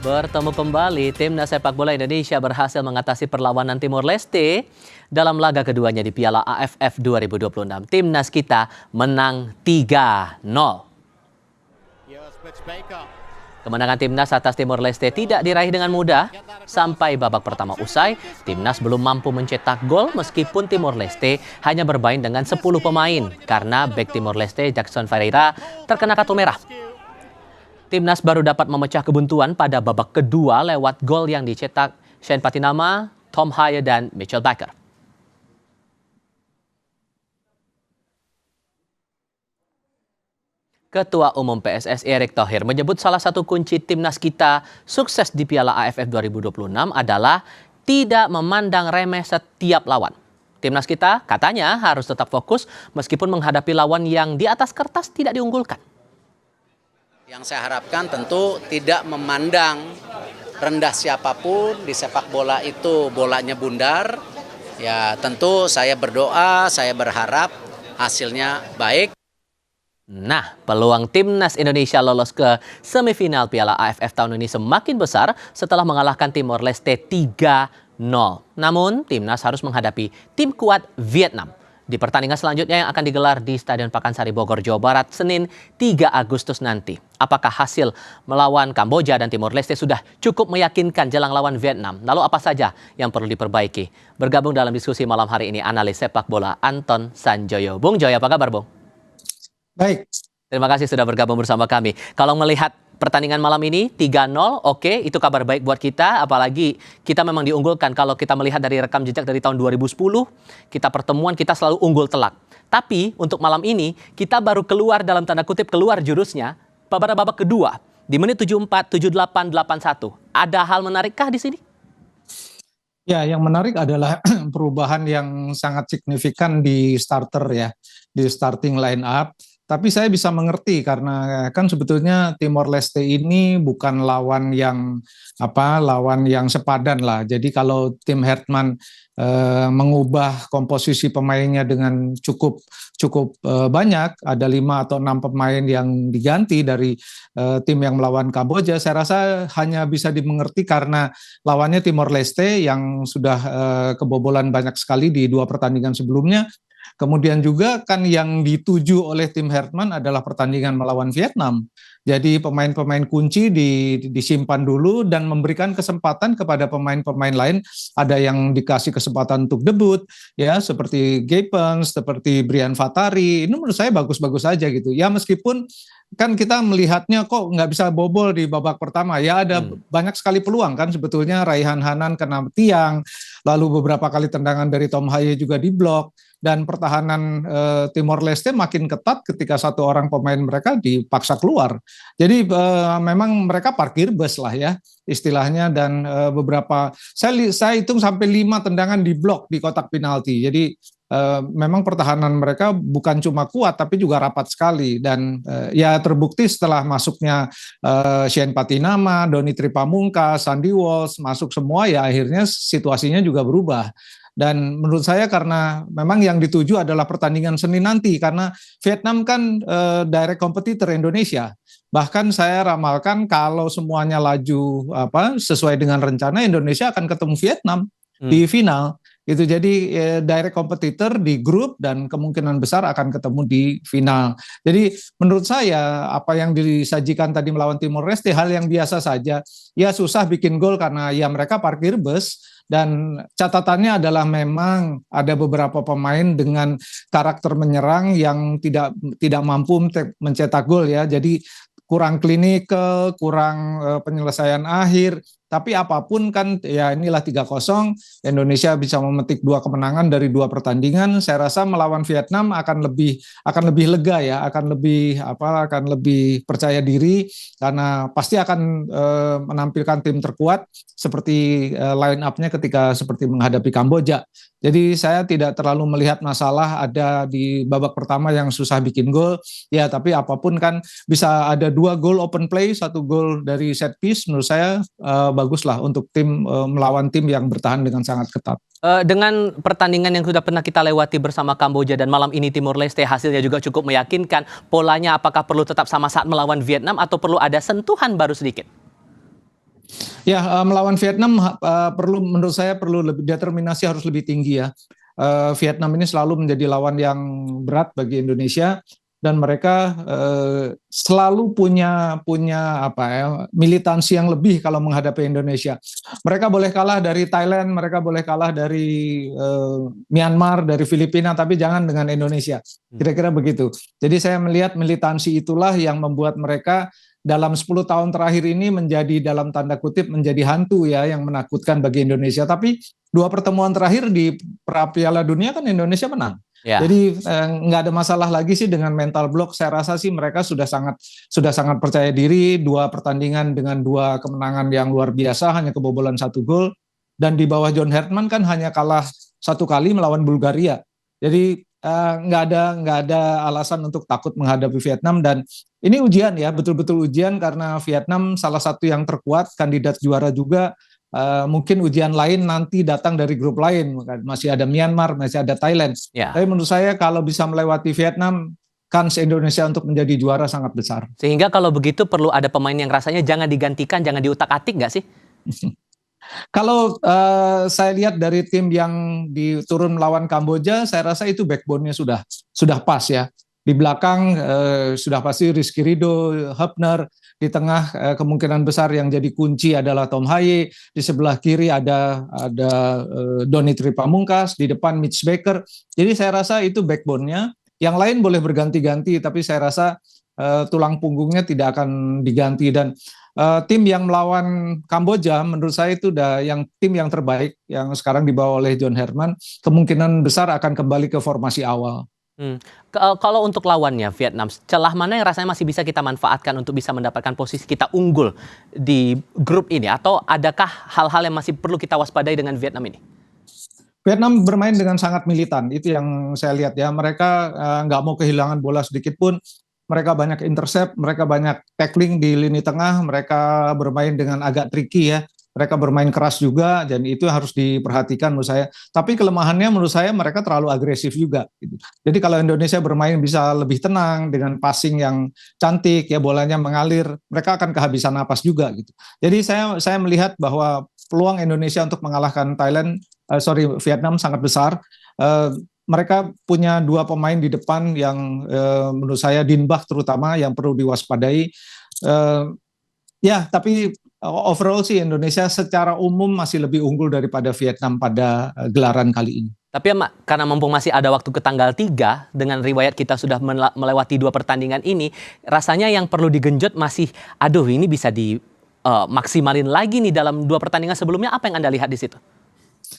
Bertemu kembali, Timnas Sepak Bola Indonesia berhasil mengatasi perlawanan Timor Leste dalam laga keduanya di Piala AFF 2026. Timnas kita menang 3-0. Kemenangan Timnas atas Timor Leste tidak diraih dengan mudah. Sampai babak pertama usai, Timnas belum mampu mencetak gol meskipun Timor Leste hanya bermain dengan 10 pemain karena bek Timor Leste Jackson Ferreira terkena kartu merah. Timnas baru dapat memecah kebuntuan pada babak kedua lewat gol yang dicetak Shane Patinama, Tom Haye, dan Mitchell Baker. Ketua Umum PSSI Erick Thohir menyebut salah satu kunci timnas kita sukses di Piala AFF 2026 adalah tidak memandang remeh setiap lawan. Timnas kita katanya harus tetap fokus meskipun menghadapi lawan yang di atas kertas tidak diunggulkan. Yang saya harapkan tentu tidak memandang rendah siapapun di sepak bola itu bolanya bundar. Ya tentu saya berdoa, saya berharap hasilnya baik. Nah, peluang Timnas Indonesia lolos ke semifinal Piala AFF tahun ini semakin besar setelah mengalahkan Timor Leste 3-0. Namun, Timnas harus menghadapi tim kuat Vietnam di pertandingan selanjutnya yang akan digelar di Stadion Pakansari Bogor, Jawa Barat, Senin 3 Agustus nanti. Apakah hasil melawan Kamboja dan Timor Leste sudah cukup meyakinkan jelang lawan Vietnam? Lalu apa saja yang perlu diperbaiki? Bergabung dalam diskusi malam hari ini analis sepak bola Anton Sanjoyo. Bung Joy, apa kabar, Bung? Baik. Terima kasih sudah bergabung bersama kami. Kalau melihat pertandingan malam ini 3-0, oke, itu kabar baik buat kita. Apalagi kita memang diunggulkan. Kalau kita melihat dari rekam jejak dari tahun 2010, kita pertemuan kita selalu unggul telak. Tapi untuk malam ini kita baru keluar dalam tanda kutip keluar jurusnya pada babak kedua di menit 74, 78, 81. Ada hal menarikkah di sini? Ya, yang menarik adalah perubahan yang sangat signifikan di starter ya, di starting line up. Tapi saya bisa mengerti karena kan sebetulnya Timor Leste ini bukan lawan yang sepadan lah. Jadi kalau tim Hertman mengubah komposisi pemainnya dengan cukup banyak, ada 5 atau 6 pemain yang diganti dari tim yang melawan Kamboja, saya rasa hanya bisa dimengerti karena lawannya Timor Leste yang sudah kebobolan banyak sekali di 2 pertandingan sebelumnya. Kemudian juga kan yang dituju oleh tim Hertman adalah pertandingan melawan Vietnam. Jadi pemain-pemain kunci disimpan dulu dan memberikan kesempatan kepada pemain-pemain lain. Ada yang dikasih kesempatan untuk debut, ya seperti Gepens, seperti Brian Fatari. Ini menurut saya bagus-bagus saja gitu. Ya meskipun kan kita melihatnya kok nggak bisa bobol di babak pertama. Ya ada banyak sekali peluang kan sebetulnya. Raihan Hanan kena tiang, lalu beberapa kali tendangan dari Tom Haye juga diblok. Dan pertahanan Timor Leste makin ketat ketika satu orang pemain mereka dipaksa keluar. Jadi memang mereka parkir bus lah ya istilahnya, dan beberapa saya hitung sampai 5 tendangan diblok di kotak penalti. Jadi memang pertahanan mereka bukan cuma kuat tapi juga rapat sekali, dan ya terbukti setelah masuknya Shane Patinama, Doni Tripamungkas, Sandy Walsh masuk semua, ya akhirnya situasinya juga berubah. Dan menurut saya karena memang yang dituju adalah pertandingan Senin nanti, karena Vietnam kan direct competitor Indonesia. Bahkan saya ramalkan kalau semuanya laju sesuai dengan rencana, Indonesia akan ketemu Vietnam di final. Itu jadi direct competitor di grup dan kemungkinan besar akan ketemu di final. Jadi menurut saya apa yang disajikan tadi melawan Timor Leste hal yang biasa saja. Ya susah bikin gol karena ya mereka parkir bus, dan catatannya adalah memang ada beberapa pemain dengan karakter menyerang yang tidak mampu mencetak gol ya. Jadi kurang klinikal, kurang penyelesaian akhir. Tapi apapun kan ya inilah 3-0, Indonesia bisa memetik 2 kemenangan dari 2 pertandingan. Saya rasa melawan Vietnam akan lebih lega ya, akan lebih percaya diri karena pasti akan menampilkan tim terkuat seperti line up-nya ketika seperti menghadapi Kamboja. Jadi saya tidak terlalu melihat masalah ada di babak pertama yang susah bikin gol. Ya tapi apapun kan bisa ada 2 gol open play, 1 gol dari set piece. Menurut saya baguslah untuk tim melawan tim yang bertahan dengan sangat ketat. Dengan pertandingan yang sudah pernah kita lewati bersama Kamboja dan malam ini Timor Leste, hasilnya juga cukup meyakinkan. Polanya apakah perlu tetap sama saat melawan Vietnam atau perlu ada sentuhan baru sedikit? Ya, melawan Vietnam menurut saya perlu lebih determinasi harus lebih tinggi ya. Vietnam ini selalu menjadi lawan yang berat bagi Indonesia dan mereka selalu punya apa ya, militansi yang lebih kalau menghadapi Indonesia. Mereka boleh kalah dari Thailand, mereka boleh kalah dari Myanmar, dari Filipina, tapi jangan dengan Indonesia. Kira-kira begitu. Jadi saya melihat militansi itulah yang membuat mereka dalam 10 tahun terakhir ini menjadi dalam tanda kutip menjadi hantu ya yang menakutkan bagi Indonesia. Tapi 2 pertemuan terakhir di Piala Dunia kan Indonesia menang. Ya. Jadi nggak ada masalah lagi sih dengan mental block. Saya rasa sih mereka sudah sangat percaya diri. 2 pertandingan dengan 2 kemenangan yang luar biasa, hanya kebobolan 1 gol. Dan di bawah John Herman kan hanya kalah 1 kali melawan Bulgaria. Jadi nggak ada alasan untuk takut menghadapi Vietnam, dan ini ujian ya, betul-betul ujian karena Vietnam salah satu yang terkuat, kandidat juara juga. Mungkin ujian lain nanti datang dari grup lain, masih ada Myanmar, masih ada Thailand. Ya. Tapi menurut saya kalau bisa melewati Vietnam, kans Indonesia untuk menjadi juara sangat besar. Sehingga kalau begitu perlu ada pemain yang rasanya jangan digantikan, jangan diutak-atik nggak sih? Kalau saya lihat dari tim yang turun melawan Kamboja, saya rasa itu backbone-nya sudah pas ya. Di belakang sudah pasti Rizky Ridho, Hübner. Di tengah kemungkinan besar yang jadi kunci adalah Tom Haye. Di sebelah kiri ada Donny Tripamungkas. Di depan Mitch Baker. Jadi saya rasa itu backbone-nya. Yang lain boleh berganti-ganti, tapi saya rasa tulang punggungnya tidak akan diganti. Dan tim yang melawan Kamboja menurut saya itu tim yang terbaik yang sekarang dibawa oleh John Herman, kemungkinan besar akan kembali ke formasi awal. Kalau untuk lawannya Vietnam, celah mana yang rasanya masih bisa kita manfaatkan untuk bisa mendapatkan posisi kita unggul di grup ini, atau adakah hal-hal yang masih perlu kita waspadai dengan Vietnam ini? Vietnam bermain dengan sangat militan, itu yang saya lihat ya. Mereka nggak mau kehilangan bola sedikit pun. Mereka banyak intercept, mereka banyak tackling di lini tengah, mereka bermain dengan agak tricky ya. Mereka bermain keras juga, dan itu harus diperhatikan menurut saya. Tapi kelemahannya menurut saya mereka terlalu agresif juga. Gitu. Jadi kalau Indonesia bermain bisa lebih tenang dengan passing yang cantik, ya bolanya mengalir, mereka akan kehabisan napas juga. Gitu. Jadi saya melihat bahwa peluang Indonesia untuk mengalahkan Vietnam sangat besar. Mereka punya 2 pemain di depan yang menurut saya Din Bach terutama yang perlu diwaspadai. Ya, tapi overall sih Indonesia secara umum masih lebih unggul daripada Vietnam pada gelaran kali ini. Tapi ya, karena mumpung masih ada waktu ke tanggal 3, dengan riwayat kita sudah melewati 2 pertandingan ini, rasanya yang perlu digenjot masih, ini bisa dimaksimalin lagi nih dalam 2 pertandingan sebelumnya. Apa yang Anda lihat di situ?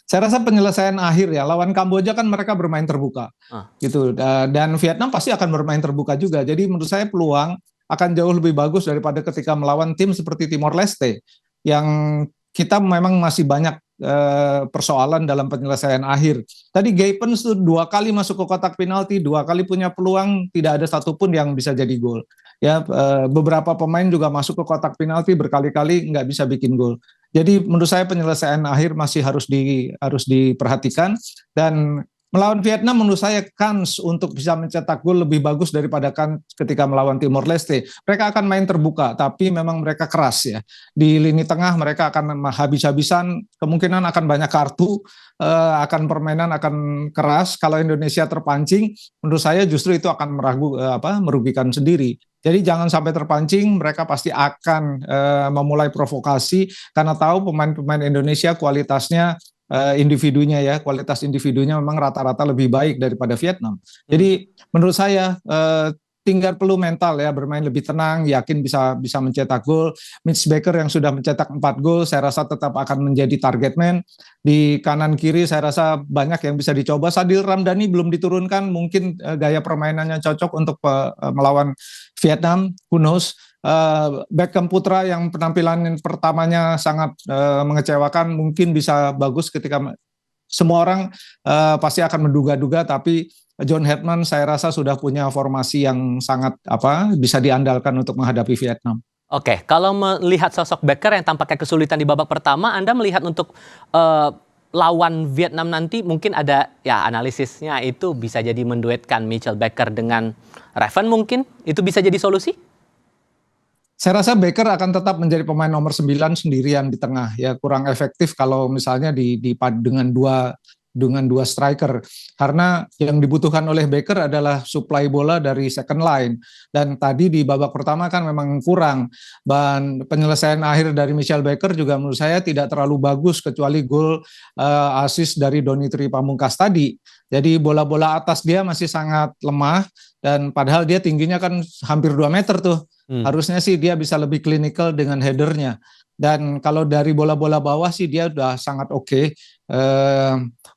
Saya rasa penyelesaian akhir ya, lawan Kamboja kan mereka bermain terbuka, gitu. Dan Vietnam pasti akan bermain terbuka juga. Jadi menurut saya peluang akan jauh lebih bagus daripada ketika melawan tim seperti Timor Leste, yang kita memang masih banyak persoalan dalam penyelesaian akhir. Tadi Gaypens tuh 2 kali masuk ke kotak penalti, 2 kali punya peluang, tidak ada satupun yang bisa jadi gol. Ya, beberapa pemain juga masuk ke kotak penalti berkali-kali nggak bisa bikin gol. Jadi menurut saya penyelesaian akhir masih harus diperhatikan, dan melawan Vietnam menurut saya kans untuk bisa mencetak gol lebih bagus daripada kan ketika melawan Timor Leste. Mereka akan main terbuka, tapi memang mereka keras ya. Di lini tengah mereka akan habis-habisan, kemungkinan akan banyak kartu, permainan akan keras. Kalau Indonesia terpancing, menurut saya justru itu akan merugikan sendiri. Jadi jangan sampai terpancing, mereka pasti akan memulai provokasi karena tahu pemain-pemain Indonesia kualitas individunya memang rata-rata lebih baik daripada Vietnam. Jadi menurut saya tinggal perlu mental ya, bermain lebih tenang, yakin bisa mencetak gol. Mitch Baker yang sudah mencetak 4 gol, saya rasa tetap akan menjadi target man. Di kanan kiri saya rasa banyak yang bisa dicoba. Sadil Ramdhani belum diturunkan, mungkin gaya permainannya cocok untuk melawan Vietnam, who knows. Beckham Putra yang penampilan pertamanya sangat mengecewakan, mungkin bisa bagus ketika semua orang pasti akan menduga-duga, tapi John Herman saya rasa sudah punya formasi yang sangat bisa diandalkan untuk menghadapi Vietnam. Oke, kalau melihat sosok Baker yang tampaknya kesulitan di babak pertama, Anda melihat untuk lawan Vietnam nanti mungkin ada ya analisisnya itu bisa jadi menduetkan Mitchell Baker dengan Raven, mungkin itu bisa jadi solusi? Saya rasa Baker akan tetap menjadi pemain nomor 9 sendirian di tengah, ya kurang efektif kalau misalnya dipadu dengan dua striker, karena yang dibutuhkan oleh Baker adalah suplai bola dari second line, dan tadi di babak pertama kan memang kurang, dan penyelesaian akhir dari Michael Baker juga menurut saya tidak terlalu bagus kecuali gol assist dari Donny Pamungkas tadi. Jadi bola-bola atas dia masih sangat lemah, dan padahal dia tingginya kan hampir 2 meter tuh. Harusnya sih dia bisa lebih klinikal dengan headernya. Dan kalau dari bola-bola bawah sih dia udah sangat oke.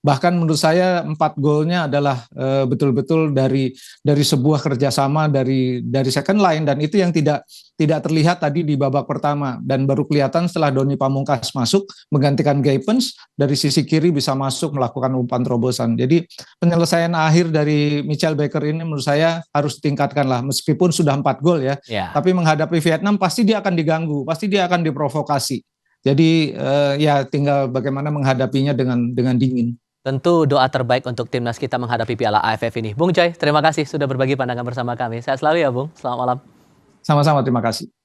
Bahkan menurut saya 4 golnya adalah betul-betul dari sebuah kerjasama dari second line, dan itu yang tidak terlihat tadi di babak pertama, dan baru kelihatan setelah Donny Pamungkas masuk menggantikan Gaypens, dari sisi kiri bisa masuk melakukan umpan terobosan. Jadi penyelesaian akhir dari Michael Baker ini menurut saya harus ditingkatkan lah, meskipun sudah 4 gol ya. Tapi menghadapi Vietnam pasti dia akan diganggu, pasti dia akan diprovokasi. Jadi ya tinggal bagaimana menghadapinya dengan dingin. Tentu doa terbaik untuk timnas kita menghadapi Piala AFF ini. Bung Joy, terima kasih sudah berbagi pandangan bersama kami. Sehat selalu ya Bung, selamat malam. Sama-sama, terima kasih.